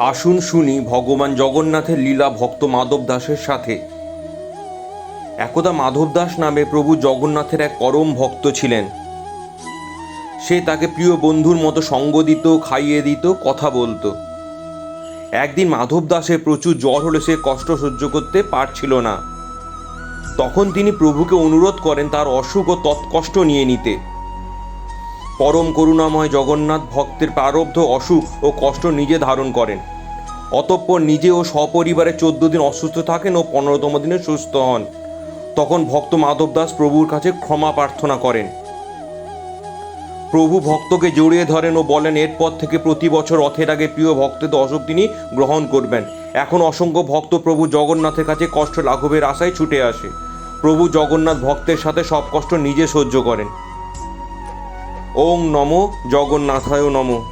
আসুন শুনি ভগবান জগন্নাথের লীলা ভক্ত মাধব দাসের সাথে। একদা মাধব দাস নামে প্রভু জগন্নাথের এক পরম ভক্ত ছিলেন। সে তাকে প্রিয় বন্ধুর মতো সঙ্গ দিত, খাইয়ে দিত, কথা বলতো। একদিন মাধব দাসের প্রচুর জ্বর হলে সে কষ্ট সহ্য করতে পারছিল না। তখন তিনি প্রভুকে অনুরোধ করেন তার অসুখ ও তৎকষ্ট নিয়ে নিতে। পরম করুণাময় জগন্নাথ ভক্তের প্রারব্ধ অসুখ ও কষ্ট নিজে ধারণ করেন। অতঃপর নিজে ও সপরিবারে 14 দিন অসুস্থ থাকেন ও 15তম দিনে সুস্থ হন। তখন ভক্ত মাধব দাস প্রভুর কাছে ক্ষমা প্রার্থনা করেন। প্রভু ভক্তকে জড়িয়ে ধরেন ও বলেন এরপর থেকে প্রতি বছর রথের আগে প্রিয় ভক্তদের অসুখ তিনি গ্রহণ করবেন। এখন অসংখ্য ভক্ত প্রভু জগন্নাথের কাছে কষ্ট লাঘবের আশায় ছুটে আসে। প্রভু জগন্নাথ ভক্তের সাথে সব কষ্ট নিজে সহ্য করেন। ওং নমো জগন্নাথায় নমঃ।